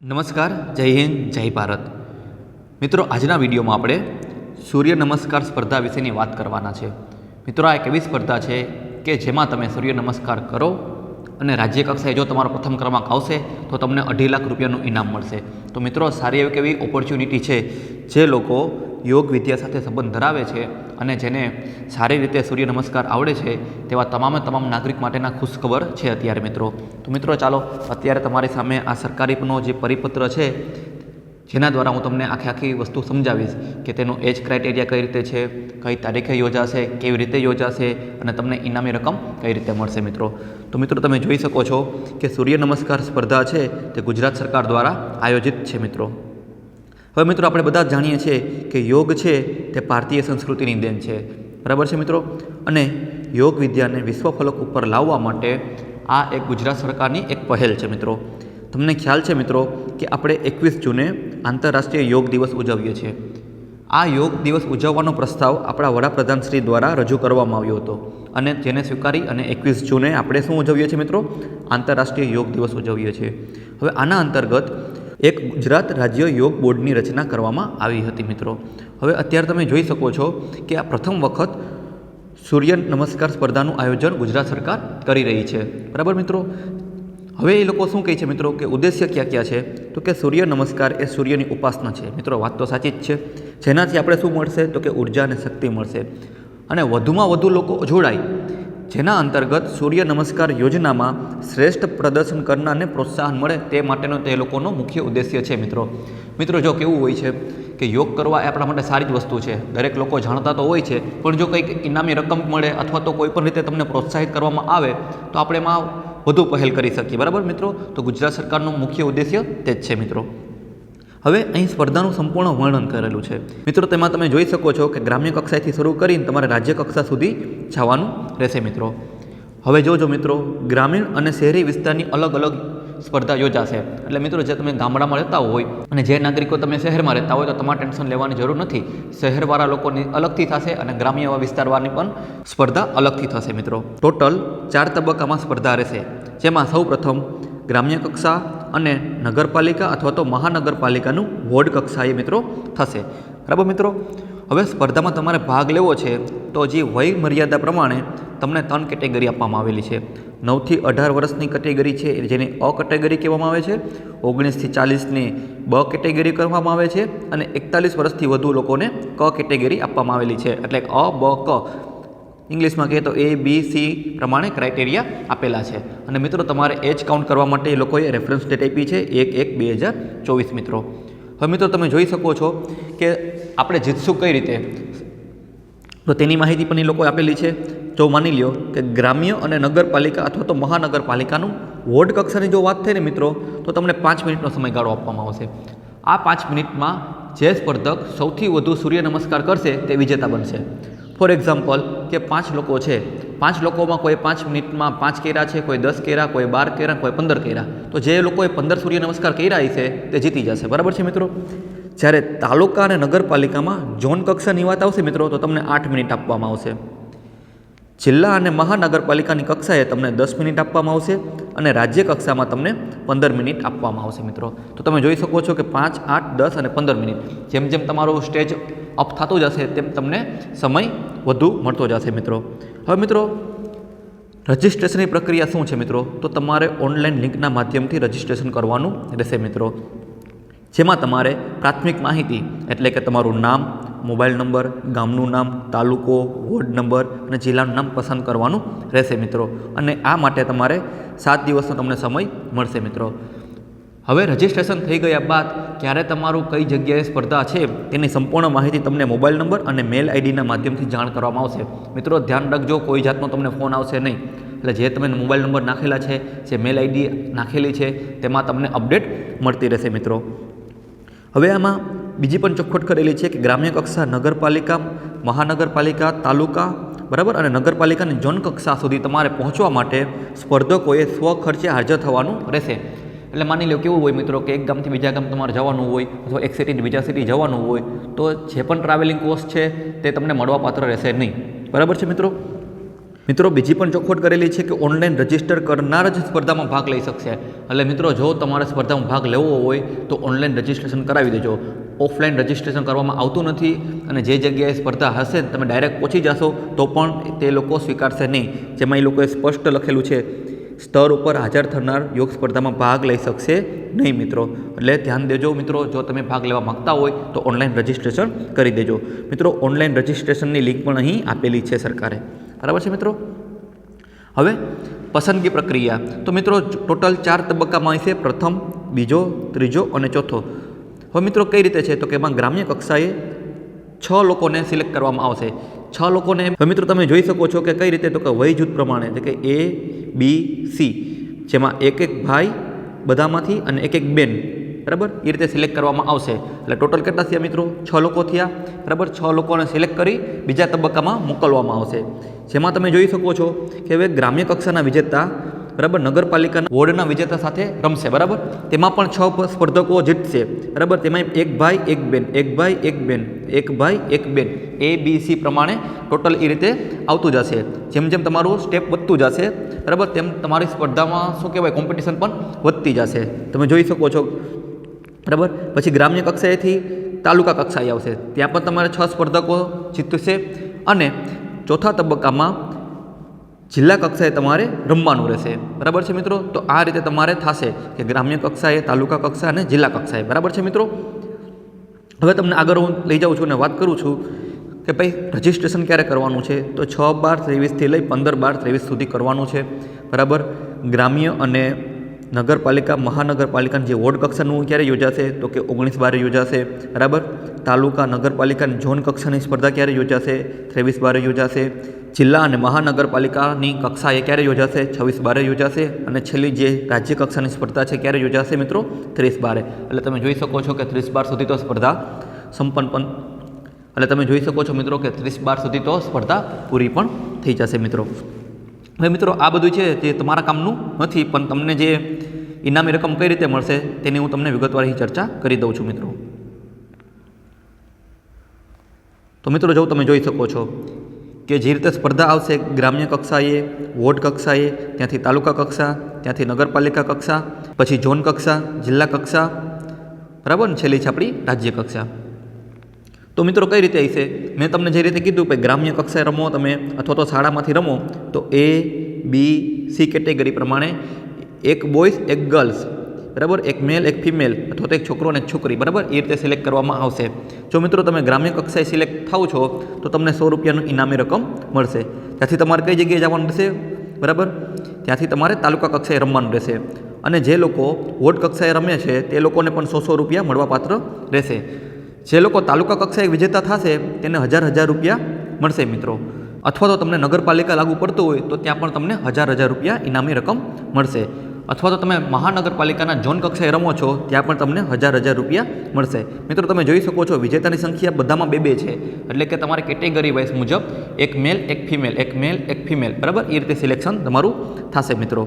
નમસ્કાર, જય હિન્દ, જય ભારત. મિત્રો, આજના વિડીયોમાં આપણે સૂર્ય નમસ્કાર સ્પર્ધા વિશેની વાત કરવાના છે. મિત્રો, આ એક એવી સ્પર્ધા છે કે જેમાં તમે સૂર્ય નમસ્કાર કરો અને રાજ્ય કક્ષાએ જો તમારો પ્રથમ ક્રમાંક આવશે તો તમને 2.5 લાખ રૂપિયાનું ઇનામ મળશે. તો મિત્રો, સારી એવી ઓપોર્ચ્યુનિટી છે. જે લોકો યોગ વિદ્યા સાથે સંબંધ ધરાવે છે અને જેને સારી રીતે સૂર્ય નમસ્કાર આવડે છે તેવા તમામ નાગરિક માટેના ખુશખબર છે અત્યારે મિત્રો. તો મિત્રો, ચાલો અત્યારે તમારી સામે આ સરકારીનો જે પરિપત્ર છે જેના દ્વારા હું તમને આખી વસ્તુ સમજાવીશ કે તેનો એજ ક્રાઇટેરિયા કઈ રીતે છે, કઈ તારીખે યોજાશે, કેવી રીતે યોજાશે અને તમને ઇનામી રકમ કઈ રીતે મળશે મિત્રો. તો મિત્રો, તમે જોઈ શકો છો કે સૂર્ય નમસ્કાર સ્પર્ધા છે તે ગુજરાત સરકાર દ્વારા આયોજિત છે મિત્રો. હવે મિત્રો, આપણે બધા જ જાણીએ છીએ કે યોગ છે તે ભારતીય સંસ્કૃતિની દેન છે, બરાબર છે મિત્રો. અને યોગ વિદ્યાને વિશ્વ ફલક ઉપર લાવવા માટે આ એક ગુજરાત સરકારની એક પહેલ છે મિત્રો. તમને ખ્યાલ છે મિત્રો કે આપણે 21 જૂને આંતરરાષ્ટ્રીય યોગ દિવસ ઉજવીએ છીએ. આ યોગ દિવસ ઉજવવાનો પ્રસ્તાવ આપણા વડાપ્રધાન શ્રી દ્વારા રજૂ કરવામાં આવ્યો હતો અને જેને સ્વીકારી અને 21 જૂને આપણે શું ઉજવીએ છીએ મિત્રો? આંતરરાષ્ટ્રીય યોગ દિવસ ઉજવીએ છીએ. હવે આના અંતર્ગત એક ગુજરાત રાજ્ય યોગ બોર્ડની રચના કરવામાં આવી હતી મિત્રો. હવે અત્યારે તમે જોઈ શકો છો કે આ પ્રથમ વખત સૂર્ય નમસ્કાર સ્પર્ધાનું આયોજન ગુજરાત સરકાર કરી રહી છે, બરાબર મિત્રો. હવે એ લોકો શું કહે છે મિત્રો કે ઉદ્દેશ્ય ક્યાં છે? તો કે સૂર્ય નમસ્કાર એ સૂર્યની ઉપાસના છે મિત્રો. વાત તો સાચી જ છે. જેનાથી આપણે શું મળશે? તો કે ઉર્જા અને શક્તિ મળશે અને વધુમાં વધુ લોકો જોડાય, જેના અંતર્ગત સૂર્ય નમસ્કાર યોજનામાં શ્રેષ્ઠ પ્રદર્શન કરનારને પ્રોત્સાહન મળે તે માટેનો તે લોકોનો મુખ્ય ઉદ્દેશ્ય છે મિત્રો. મિત્રો, જો કેવું હોય છે કે યોગ કરવા એ આપણા માટે સારી જ વસ્તુ છે, દરેક લોકો જાણતા તો હોય છે, પણ જો કંઈક ઇનામી રકમ મળે અથવા તો કોઈ પણ રીતે તમને પ્રોત્સાહિત કરવામાં આવે તો આપણે એમાં વધુ પહેલ કરી શકીએ, બરાબર મિત્રો. તો ગુજરાત સરકારનો મુખ્ય ઉદ્દેશ્ય તે જ છે મિત્રો. હવે અહીં સ્પર્ધાનું સંપૂર્ણ વર્ણન કરેલું છે મિત્રો. તેમાં તમે જોઈ શકો છો કે ગ્રામ્ય કક્ષાએથી શરૂ કરીને તમારે રાજ્ય કક્ષા સુધી જવાનું રહેશે મિત્રો. હવે જોજો મિત્રો, ગ્રામીણ અને શહેરી વિસ્તારની અલગ અલગ સ્પર્ધા યોજાશે. એટલે મિત્રો, જે તમે ગામડામાં રહેતા હોય અને જે નાગરિકો તમે શહેરમાં રહેતા હોય તો તમારે ટેન્શન લેવાની જરૂર નથી. શહેરવાળા લોકોની અલગથી થશે અને ગ્રામ્ય વિસ્તારવાળાની પણ સ્પર્ધા અલગથી થશે મિત્રો. ટોટલ 4 તબક્કામાં સ્પર્ધા રહેશે, જેમાં સૌ પ્રથમ ગ્રામ્ય કક્ષા અને નગરપાલિકા અથવા તો મહાનગરપાલિકાનું વોર્ડ કક્ષાએ મિત્રો થશે, બરાબર મિત્રો. હવે સ્પર્ધામાં તમારે ભાગ લેવો છે તો જે વય મર્યાદા પ્રમાણે તમને 3 કેટેગરી આપવામાં આવેલી છે. 9 થી 18 વર્ષની કેટેગરી છે જેને અ કેટેગરી કહેવામાં આવે છે. 19 થી 40ની બ કેટેગરી કરવામાં આવે છે અને 41 વર્ષથી વધુ લોકોને ક કેટેગરી આપવામાં આવેલી છે. એટલે અ, બ, ક ઇંગ્લિશમાં કહીએ તો A, B, C પ્રમાણે ક્રાઇટેરિયા આપેલા છે. અને મિત્રો, તમારે એજ કાઉન્ટ કરવા માટે એ લોકોએ રેફરન્સ ડેટ આપી છે 1/1/2024 મિત્રો. હવે મિત્રો, તમે જોઈ શકો છો કે આપણે જીતશું કઈ રીતે, તો તેની માહિતી પણ એ લોકોએ આપેલી છે. જો માની લ્યો કે ગ્રામ્ય અને નગરપાલિકા અથવા તો મહાનગરપાલિકાનું વોર્ડ કક્ષાની જો વાત થાય ને મિત્રો, તો તમને 5 મિનિટનો સમયગાળો આપવામાં આવશે. આ 5 મિનિટમાં જે સ્પર્ધક સૌથી વધુ સૂર્ય નમસ્કાર કરશે તે વિજેતા બનશે. ફોર એક્ઝામ્પલ કે 5 લોકો છે, 5 લોકોમાં કોઈ 5 મિનિટમાં 5 કર્યા છે, કોઈ 10 કર્યા, કોઈ 12 કર્યા, કોઈ 15 કર્યા. તો જે લોકોએ 15 સૂર્ય નમસ્કાર કર્યા છે તે જીતી જશે, બરાબર છે મિત્રો. જ્યારે તાલુકા અને નગરપાલિકામાં ઝોન કક્ષાની વાત આવશે મિત્રો તો તમને 8 મિનિટ આપવામાં આવશે. જિલ્લા અને મહાનગરપાલિકાની કક્ષાએ તમને 10 મિનિટ આપવામાં આવશે અને રાજ્ય કક્ષામાં તમને 15 મિનિટ આપવામાં આવશે મિત્રો. તો તમે જોઈ શકો છો કે 5, 8, 10 અને 15 મિનિટ જેમ જેમ તમારું સ્ટેજ અપ થતું જશે તેમ તમને સમય વધુ મળતો જશે મિત્રો. હવે મિત્રો, રજિસ્ટ્રેશનની પ્રક્રિયા શું છે મિત્રો? તો તમારે ઓનલાઈન લિંકના માધ્યમથી રજિસ્ટ્રેશન કરવાનું રહેશે મિત્રો. જેમાં તમારે પ્રાથમિક માહિતી એટલે કે તમારું નામ, મોબાઈલ નંબર, ગામનું નામ, તાલુકો, વોર્ડ નંબર અને જિલ્લાનું નામ પસંદ કરવાનું રહેશે મિત્રો. અને આ માટે તમારે 7 દિવસનો તમને સમય મળશે મિત્રો. હવે રજિસ્ટ્રેશન થઈ ગયા બાદ ક્યારે તમારું કઈ જગ્યાએ સ્પર્ધા છે તેની સંપૂર્ણ માહિતી તમને મોબાઈલ નંબર અને મેલ આઈડીના માધ્યમથી જાણ કરવામાં આવશે મિત્રો. ધ્યાન રાખજો, કોઈ જાતનો તમને ફોન આવશે નહીં. એટલે જે તમે મોબાઈલ નંબર નાખેલા છે, જે મેલ આઈડી નાખેલી છે તેમાં તમને અપડેટ મળતી રહેશે મિત્રો. હવે આમાં બીજી પણ ચોખવટ કરેલી છે કે ગ્રામ્ય કક્ષા, નગરપાલિકા, મહાનગરપાલિકા, તાલુકા, બરાબર, અને નગરપાલિકાની ઝોન કક્ષા સુધી તમારે પહોંચવા માટે સ્પર્ધકોએ સ્વખર્ચે હાજર થવાનું રહેશે. એટલે માની લો કેવું હોય મિત્રો કે એક ગામથી બીજા ગામ તમારે જવાનું હોય અથવા એક સિટીથી બીજા સિટી જવાનું હોય તો જે પણ ટ્રાવેલિંગ કોસ્ટ છે તે તમને મળવાપાત્ર રહેશે નહીં, બરાબર છે મિત્રો. મિત્રો બીજી પણ ચોખવટ કરેલી છે કે ઓનલાઈન રજિસ્ટર કરનાર જ સ્પર્ધામાં ભાગ લઈ શકશે. એટલે મિત્રો જો તમારે સ્પર્ધામાં ભાગ લેવો હોય તો ઓનલાઈન રજિસ્ટ્રેશન કરાવી દેજો. ઓફલાઈન રજિસ્ટ્રેશન કરવામાં આવતું નથી અને જે જગ્યાએ સ્પર્ધા હશે તમે ડાયરેક્ટ પહોંચી જશો તો પણ તે લોકો સ્વીકારશે નહીં. જેમાં એ લોકોએ સ્પષ્ટ લખેલું છે સ્તર ઉપર હાજર થનાર યોગ સ્પર્ધામાં ભાગ લઈ શકશે નહીં મિત્રો. એટલે ધ્યાન દેજો મિત્રો, જો તમે ભાગ લેવા માગતા હોય તો ઓનલાઈન રજિસ્ટ્રેશન કરી દેજો. મિત્રો ઓનલાઈન રજિસ્ટ્રેશનની લિંક પણ અહીં આપેલી છે સરકારે. બરાબર છે મિત્રો. હવે પસંદગી પ્રક્રિયા. તો મિત્રો ટોટલ 4 તબક્કામાં હશે. પ્રથમ, બીજો, ત્રીજો અને ચોથો. હવે મિત્રો કઈ રીતે છે તો કે એમાં ગ્રામ્ય કક્ષાએ 6 લોકોને સિલેક્ટ કરવામાં આવશે. 6 લોકોને હવે મિત્રો તમે જોઈ શકો છો કે કઈ રીતે તો કે વય જૂથ પ્રમાણે એટલે કે A, B, C, જેમાં એક ભાઈ બધામાંથી અને એક બેન, બરાબર, એ રીતે સિલેક્ટ કરવામાં આવશે. એટલે ટોટલ કેટલા થયા મિત્રો? 6 લોકો થયા. બરાબર, 6 લોકોને સિલેક્ટ કરી બીજા તબક્કામાં મોકલવામાં આવશે. જેમાં તમે જોઈ શકો છો કે હવે ગ્રામ્ય કક્ષાના વિજેતા, બરાબર, નગરપાલિકાના વોર્ડના વિજેતા સાથે રમશે. બરાબર, તેમાં પણ 6 સ્પર્ધકો જીતશે. બરાબર, તેમાં એક ભાઈ એક બેન, એક ભાઈ એક બેન, એક ભાઈ એક બેન, A, B, C પ્રમાણે ટોટલ એ રીતે આવતું જશે. જેમ જેમ તમારું સ્ટેપ વધતું જશે, બરાબર, તેમ તમારી સ્પર્ધામાં શું કહેવાય કોમ્પિટિશન પણ વધતી જશે. તમે જોઈ શકો છો. બરાબર, પછી ગ્રામ્ય કક્ષાએથી તાલુકા કક્ષાએ આવશે. ત્યાં પણ તમારે 6 સ્પર્ધકો જીતશે અને ચોથા તબક્કામાં જિલ્લા કક્ષાએ તમારે રમવાનું રહેશે. બરાબર છે મિત્રો. તો આ રીતે તમારે થશે કે ગ્રામ્ય કક્ષાએ, તાલુકા કક્ષા અને જિલ્લા કક્ષાએ. બરાબર છે મિત્રો. હવે તમને આગળ હું લઈ જાઉં છું અને વાત કરું છું કે ભાઈ રજિસ્ટ્રેશન ક્યારે કરવાનું છે. તો 6/12/23થી લઈ 15/12/23 સુધી કરવાનું છે. બરાબર, ગ્રામ્ય અને નગરપાલિકા, મહાનગરપાલિકાની જે વોર્ડ કક્ષાનું ક્યારે યોજાશે તો કે 19/12 યોજાશે. બરાબર, તાલુકા, નગરપાલિકાની ઝોન કક્ષાની સ્પર્ધા ક્યારે યોજાશે? 23/12 યોજાશે. જિલ્લા અને મહાનગરપાલિકાની કક્ષાએ ક્યારે યોજાશે? 26/12 યોજાશે. અને છેલ્લી જે રાજ્ય કક્ષાની સ્પર્ધા છે ક્યારે યોજાશે મિત્રો? 30/12. એટલે તમે જોઈ શકો છો કે 30/12 સુધી તો સ્પર્ધા સંપન્ન પણ, એટલે તમે જોઈ શકો છો મિત્રો કે 30/12 સુધી તો સ્પર્ધા પૂરી પણ થઈ જશે મિત્રો. હવે મિત્રો આ બધું છે જે તમારા કામનું નથી, પણ તમને જે ઇનામી રકમ કઈ રીતે મળશે તેની હું તમને વિગતવાર અહીં ચર્ચા કરી દઉં છું મિત્રો. તો મિત્રો જો તમે જોઈ શકો છો કે જે રીતે સ્પર્ધા આવશે ગ્રામ્ય કક્ષાએ, વોર્ડ કક્ષાએ, ત્યાંથી તાલુકા કક્ષા, ત્યાંથી નગરપાલિકા કક્ષા, પછી ઝોન કક્ષા, જિલ્લા કક્ષા, બરાબર, ને છેલ્લી છે આપણી રાજ્ય કક્ષા. તો મિત્રો કઈ રીતે હશે? મેં તમને જે રીતે કીધું કે ગ્રામ્ય કક્ષાએ રમો તમે અથવા તો શાળામાંથી રમો તો A, B, C કેટેગરી પ્રમાણે એક બોયઝ એક ગર્લ્સ, બરાબર, એક મેલ એક ફિમેલ અથવા તો એક છોકરો અને એક છોકરી, બરાબર, એ રીતે સિલેક્ટ કરવામાં આવશે. જો મિત્રો તમે ગ્રામ્ય કક્ષાએ સિલેક્ટ થાવ છો તો તમને 100 રૂપિયાનું ઇનામી રકમ મળશે. ત્યાંથી તમારે કઈ જગ્યાએ જવાનું રહેશે? બરાબર, ત્યાંથી તમારે તાલુકા કક્ષાએ રમવાનું રહેશે. અને જે લોકો વોર્ડ કક્ષાએ રમે છે તે લોકોને પણ 100 રૂપિયા મળવાપાત્ર રહેશે. જે લોકો તાલુકા કક્ષાએ વિજેતા થશે તેને 1000 રૂપિયા મળશે મિત્રો. અથવા તો તમને નગરપાલિકા લાગુ પડતું હોય તો ત્યાં પણ તમને 1000 રૂપિયા ઇનામી રકમ મળશે. અથવા તો તમે મહાનગરપાલિકાના ઝોન કક્ષાએ રમો છો ત્યાં પણ તમને 1000 રૂપિયા મળશે. મિત્રો તમે જોઈ શકો છો વિજેતાની સંખ્યા બધામાં 2-2 છે. એટલે કે તમારે કેટેગરી વાઇઝ મુજબ એક મેલ એક ફિમેલ, એક મેલ એક ફિમેલ, બરાબર, એ રીતે સિલેક્શન તમારું થશે મિત્રો.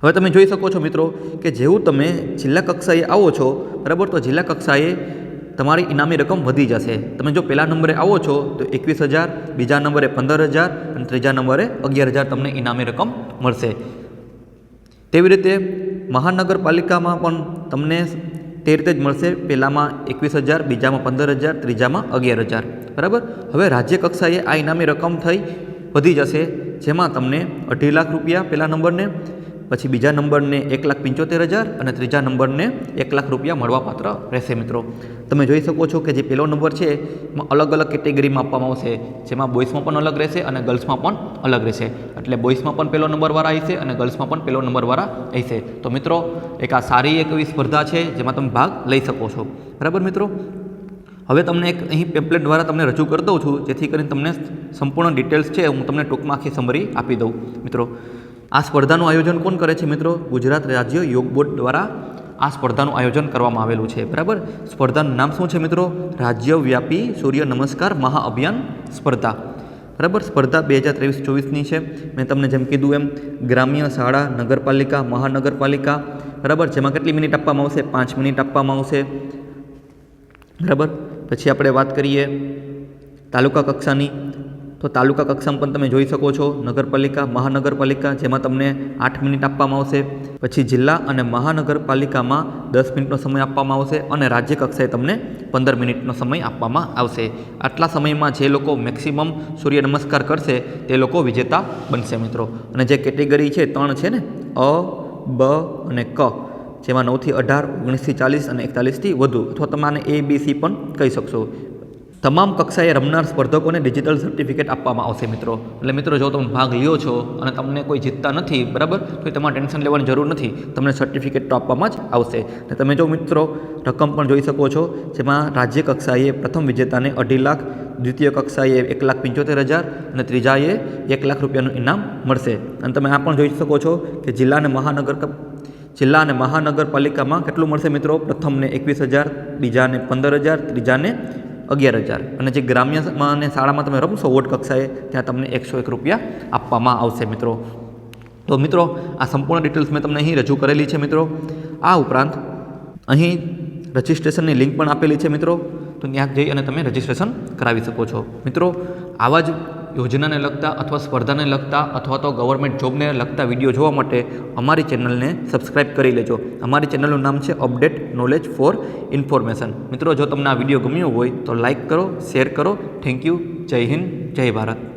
હવે તમે જોઈ શકો છો મિત્રો કે જેવું તમે જિલ્લા કક્ષાએ આવો છો, બરાબર, તો જિલ્લા કક્ષાએ તમારી ઇનામી રકમ વધી જશે. તમે જો પહેલા નંબરે આવો છો તો 21,000, બીજા નંબરે 15,000 અને ત્રીજા નંબરે 11,000 તમને ઇનામી રકમ મળશે. તેવી રીતે મહાનગરપાલિકામાં પણ તમને તે રીતે જ મળશે. પહેલામાં 21,000, બીજામાં 15,000, ત્રીજામાં 11,000, બરાબર. હવે રાજ્ય કક્ષાએ આ ઇનામી રકમ થઈ વધી જશે, જેમાં તમને 2.5 લાખ રૂપિયા પહેલા નંબરને, પછી બીજા નંબરને 1,75,000 અને ત્રીજા નંબરને 1 લાખ રૂપિયા મળવાપાત્ર રહેશે મિત્રો. તમે જોઈ શકો છો કે જે પહેલો નંબર છે એમાં અલગ અલગ કેટેગરીમાં આપવામાં આવશે, જેમાં બોയ്સમાં પણ અલગ રહેશે અને ગર્લ્સમાં પણ અલગ રહેશે. એટલે બોയ്સમાં પણ પહેલો નંબરવાળા હશે અને ગર્લ્સમાં પણ પહેલો નંબરવાળા હશે. તો મિત્રો એક આ સારી એક એવી સ્પર્ધા છે જેમાં તમે ભાગ લઈ શકો છો, બરાબર મિત્રો. હવે તમને એક અહીં પેમ્પલેટ દ્વારા તમને રજૂ કરી દઉં છું, જેથી કરીને તમને સંપૂર્ણ ડિટેલ્સ છે હું તમને ટૂંકમાં આખી સમરી આપી દઉં મિત્રો. આ સ્પર્ધાનું આયોજન કોણ કરે છે મિત્રો? ગુજરાત રાજ્ય યોગ બોર્ડ દ્વારા આ સ્પર્ધાનું આયોજન કરવામાં આવેલું છે, બરાબર. સ્પર્ધાનું નામ શું છે મિત્રો? રાજ્યવ્યાપી સૂર્ય નમસ્કાર મહાઅભિયાન સ્પર્ધા, બરાબર. સ્પર્ધા 2023-24ની છે. મેં તમને જેમ કીધું એમ ગ્રામ્ય, શાળા, નગરપાલિકા, મહાનગરપાલિકા, બરાબર, જેમાં કેટલી મિનિટ આપવામાં આવશે? 5 મિનિટ આપવામાં આવશે, બરાબર. પછી આપણે વાત કરીએ તાલુકા કક્ષાની તો તાલુકા કક્ષામાં પણ તમે જોઈ શકો છો નગરપાલિકા, મહાનગરપાલિકા, જેમાં તમને 8 મિનિટ આપવામાં આવશે. પછી જિલ્લા અને મહાનગરપાલિકામાં 10 મિનિટનો સમય આપવામાં આવશે અને રાજ્ય કક્ષાએ તમને 15 મિનિટનો સમય આપવામાં આવશે. આટલા સમયમાં જે લોકો મેક્સિમમ સૂર્ય નમસ્કાર કરશે તે લોકો વિજેતા બનશે મિત્રો. અને જે કેટેગરી છે 3 છે ને, અ, બ અને ક, જેમાં 9 થી 18, 19 થી 40 અને 41 થી વધુ, અથવા તમે આને A, B, C પણ કહી શકશો. તમામ કક્ષાએ રમનાર સ્પર્ધકોને ડિજિટલ સર્ટિફિકેટ આપવામાં આવશે મિત્રો. એટલે મિત્રો, જો તમે ભાગ લ્યો છો અને તમને કોઈ જીતતા નથી, બરાબર, તો તમારે ટેન્શન લેવાની જરૂર નથી. તમને સર્ટિફિકેટ તો આપવામાં જ આવશે. અને તમે જો મિત્રો રકમ પણ જોઈ શકો છો, જેમાં રાજ્ય કક્ષાએ પ્રથમ વિજેતાને 2.5 લાખ, દ્વિતીય કક્ષાએ 1,75,000 અને ત્રીજાએ 1 લાખ રૂપિયાનું ઇનામ મળશે. અને તમે આ પણ જોઈ શકો છો કે જિલ્લા અને મહાનગરપાલિકામાં કેટલું મળશે મિત્રો? પ્રથમને 21,000, બીજાને 15,000, ત્રીજાને 11,000. અને જે ગ્રામ્યમાં અને શાળામાં તમે રમશો વોર્ડ કક્ષાએ, ત્યાં તમને 101 રૂપિયા આપવામાં આવશે મિત્રો. તો મિત્રો, આ સંપૂર્ણ ડિટેલ્સ મેં તમને અહીં રજૂ કરેલી છે મિત્રો. આ ઉપરાંત અહીં રજિસ્ટ્રેશનની લિંક પણ આપેલી છે મિત્રો. તો ત્યાં જઈ અને તમે રજિસ્ટ્રેશન કરાવી શકો છો મિત્રો. આવા જ યોજનાને લગતા અથવા સ્પર્ધાને લગતા અથવા તો ગવર્મેન્ટ જોબને લગતા વિડીયો જોવા માટે અમારી ચેનલને સબસ્ક્રાઈબ કરી લેજો. અમારી ચેનલનું નામ છે અપડેટ નોલેજ ફોર ઇન્ફોર્મેશન. મિત્રો, જો તમને આ વિડીયો ગમ્યો હોય તો લાઇક કરો, શેર કરો. Thank you. જય હિન્દ, જય ભારત.